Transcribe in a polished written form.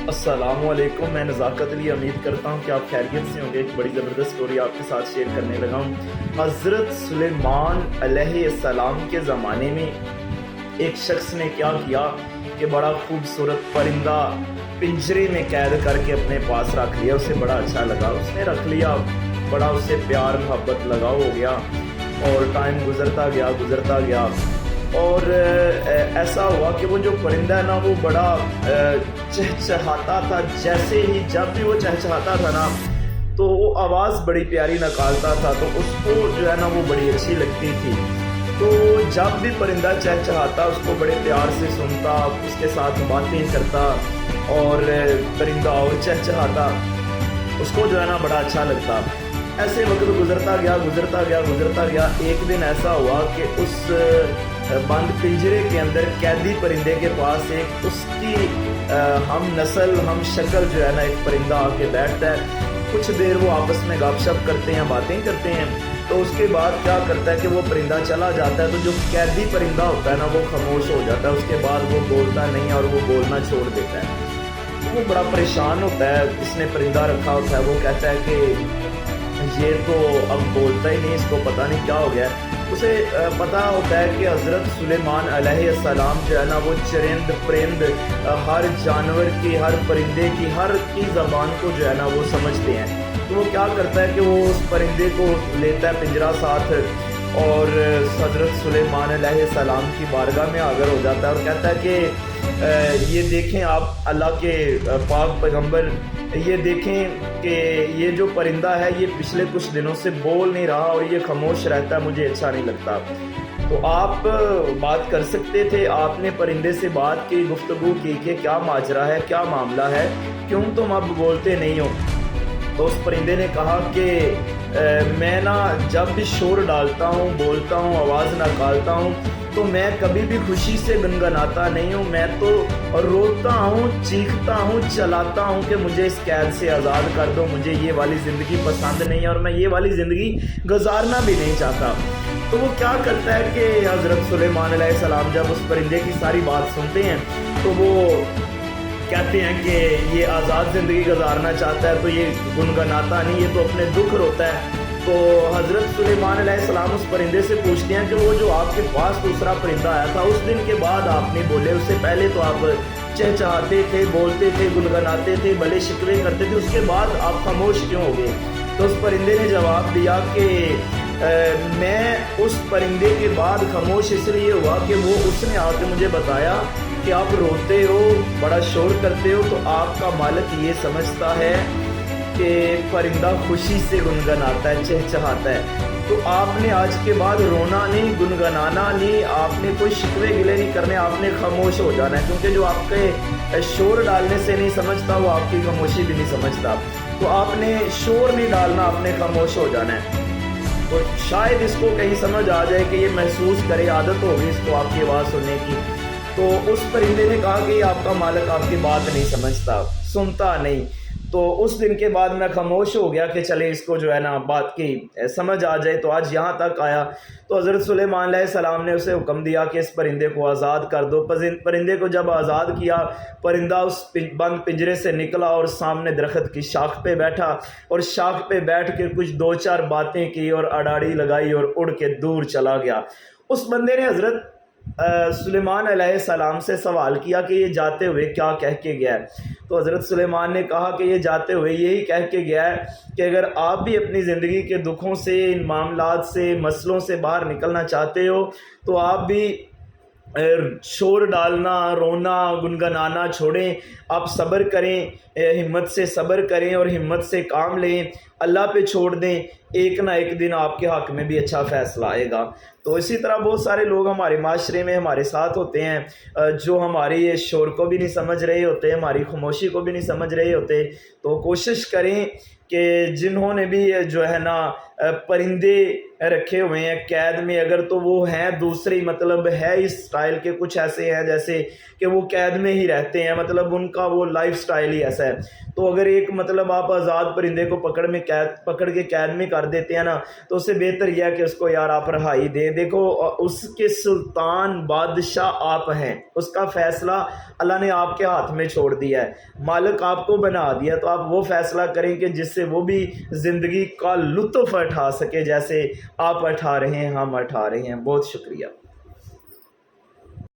السلام علیکم، میں نزاکت علی امید کرتا ہوں کہ آپ خیریت سے ہوں گے۔ ایک بڑی زبردست سٹوری آپ کے ساتھ شیئر کرنے لگا ہوں۔ حضرت سلیمان علیہ السلام کے زمانے میں ایک شخص نے کیا کیا کہ بڑا خوبصورت پرندہ پنجرے میں قید کر کے اپنے پاس رکھ لیا۔ اسے بڑا اچھا لگا، اس نے رکھ لیا، بڑا اسے پیار محبت لگا ہو گیا، اور ٹائم گزرتا گیا اور ایسا ہوا کہ وہ جو پرندہ ہے نا وہ بڑا چہچہاتا تھا۔ جیسے ہی جب بھی وہ چہچہاتا تھا نا تو وہ آواز بڑی پیاری نکالتا تھا، تو اس کو جو ہے نا وہ بڑی اچھی لگتی تھی۔ تو جب بھی پرندہ چہچہاتا اس کو بڑے پیار سے سنتا، اس کے ساتھ باتیں کرتا، اور پرندہ اور چہچہاتا، اس کو جو ہے نا بڑا اچھا لگتا۔ ایسے وقت گزرتا گیا۔ ایک دن ایسا ہوا کہ اس بند پنجرے کے اندر قیدی پرندے کے پاس ایک اس کی ہم نسل ہم شکل جو ہے نا ایک پرندہ آ کے بیٹھتا ہے۔ کچھ دیر وہ آپس میں گپ شپ کرتے ہیں، باتیں کرتے ہیں، تو اس کے بعد کیا کرتا ہے کہ وہ پرندہ چلا جاتا ہے۔ تو جو قیدی پرندہ ہوتا ہے نا وہ خاموش ہو جاتا ہے، اس کے بعد وہ بولتا نہیں اور وہ بولنا چھوڑ دیتا ہے۔ وہ بڑا پریشان ہوتا ہے، اس نے پرندہ رکھا ہوتا ہے، وہ کہتا ہے کہ یہ تو اب بولتا ہی نہیں، اس کو پتہ نہیں کیا ہو گیا ہے۔ اسے پتہ ہوتا ہے کہ حضرت سلیمان علیہ السلام جو ہے نا وہ چرند پرند ہر جانور کی، ہر پرندے کی، ہر کی زبان کو جو ہے نا وہ سمجھتے ہیں۔ تو وہ کیا کرتا ہے کہ وہ اس پرندے کو لیتا ہے پنجرہ ساتھ، اور حضرت سلیمان علیہ السلام کی بارگاہ میں حاضر ہو جاتا ہے اور کہتا ہے کہ یہ دیکھیں آپ اللہ کے پاک پیغمبر، یہ دیکھیں کہ یہ جو پرندہ ہے یہ پچھلے کچھ دنوں سے بول نہیں رہا اور یہ خاموش رہتا ہے، مجھے اچھا نہیں لگتا۔ تو آپ بات کر سکتے تھے، آپ نے پرندے سے بات کی، گفتگو کی کہ کیا ماجرا ہے، کیا معاملہ ہے، کیوں تم اب بولتے نہیں ہو؟ تو اس پرندے نے کہا کہ میں نا جب بھی شور ڈالتا ہوں، بولتا ہوں، آواز نکالتا ہوں، تو میں کبھی بھی خوشی سے گنگناتا نہیں ہوں، میں تو روتا ہوں، چیختا ہوں، چلاتا ہوں کہ مجھے اس قید سے آزاد کر دو، مجھے یہ والی زندگی پسند نہیں ہے اور میں یہ والی زندگی گزارنا بھی نہیں چاہتا۔ تو وہ کیا کرتا ہے کہ حضرت سلیمان علیہ السلام جب اس پرندے کی ساری بات سنتے ہیں تو وہ کہتے ہیں کہ یہ آزاد زندگی گزارنا چاہتا ہے، تو یہ گنگناتا نہیں، یہ تو اپنے دکھ روتا ہے۔ تو حضرت سلیمان علیہ السلام اس پرندے سے پوچھتے ہیں کہ وہ جو آپ کے پاس دوسرا پرندہ آیا تھا اس دن کے بعد آپ نہیں بولے، اس سے پہلے تو آپ چہچہاتے تھے، بولتے تھے، گنگناتے تھے، بلے شکوے کرتے تھے، اس کے بعد آپ خاموش کیوں ہو گئے؟ تو اس پرندے نے جواب دیا کہ میں اس پرندے کے بعد خاموش اس لیے ہوا کہ وہ اس نے آ کے مجھے بتایا کہ آپ روتے ہو، بڑا شور کرتے ہو، تو آپ کا مالک یہ سمجھتا ہے کہ پرندہ خوشی سے گنگناتا ہے، چہچہاتا ہے۔ تو آپ نے آج کے بعد رونا نہیں، گنگنانا نہیں، آپ نے کوئی شکوے گلے نہیں کرنے، آپ نے خاموش ہو جانا ہے، کیونکہ جو آپ کے شور ڈالنے سے نہیں سمجھتا وہ آپ کی خاموشی بھی نہیں سمجھتا۔ تو آپ نے شور نہیں ڈالنا، آپ نے خاموش ہو جانا ہے۔ تو شاید اس کو کہیں سمجھ آ جائے کہ یہ محسوس کرے، عادت ہوگی اس کو آپ کی آواز سننے کی۔ تو اس پرندے نے کہا کہ آپ کا مالک آپ کی بات نہیں سمجھتا، سنتا نہیں۔ تو اس دن کے بعد میں خاموش ہو گیا کہ چلے اس کو جو ہے نا بات کی سمجھ آ جائے، تو آج یہاں تک آیا۔ تو حضرت سلیمان علیہ السلام نے اسے حکم دیا کہ اس پرندے کو آزاد کر دو۔ پرندے کو جب آزاد کیا، پرندہ اس بند پنجرے سے نکلا اور سامنے درخت کی شاخ پہ بیٹھا، اور شاخ پہ بیٹھ کے کچھ دو چار باتیں کی اور اڈاڑی لگائی اور اڑ کے دور چلا گیا۔ اس بندے نے حضرت سلیمان علیہ السلام سے سوال کیا کہ یہ جاتے ہوئے کیا کہہ کے گیا ہے؟ تو حضرت سلیمان نے کہا کہ یہ جاتے ہوئے یہی کہہ کے گیا ہے کہ اگر آپ بھی اپنی زندگی کے دکھوں سے، ان معاملات سے، مسئلوں سے باہر نکلنا چاہتے ہو تو آپ بھی شور ڈالنا، رونا، گنگنانا چھوڑیں، آپ صبر کریں، ہمت سے صبر کریں اور ہمت سے کام لیں، اللہ پہ چھوڑ دیں، ایک نہ ایک دن آپ کے حق میں بھی اچھا فیصلہ آئے گا۔ تو اسی طرح بہت سارے لوگ ہمارے معاشرے میں ہمارے ساتھ ہوتے ہیں جو ہماری یہ شور کو بھی نہیں سمجھ رہے ہوتے، ہماری خاموشی کو بھی نہیں سمجھ رہے ہوتے۔ تو کوشش کریں کہ جنہوں نے بھی جو ہے نا پرندے رکھے ہوئے ہیں قید میں، اگر تو وہ ہیں دوسری، مطلب ہے اس سٹائل کے، کچھ ایسے ہیں جیسے کہ وہ قید میں ہی رہتے ہیں، مطلب ان کا وہ لائف سٹائل ہی ایسا ہے۔ تو اگر ایک مطلب آپ آزاد پرندے کو پکڑ کے قید میں کر دیتے ہیں نا، تو اس سے بہتر یہ ہے کہ اس کو یار آپ رہائی دیں، کریں. دیکھو اس کے سلطان بادشاہ آپ ہیں, اس کا فیصلہ اللہ نے آپ کے ہاتھ میں چھوڑ دیا ہے, مالک آپ کو بنا دیا, تو آپ وہ فیصلہ کریں کہ جس سے وہ بھی زندگی کا لطف اٹھا سکے جیسے آپ اٹھا رہے ہیں, ہم اٹھا رہے ہیں. بہت شکریہ.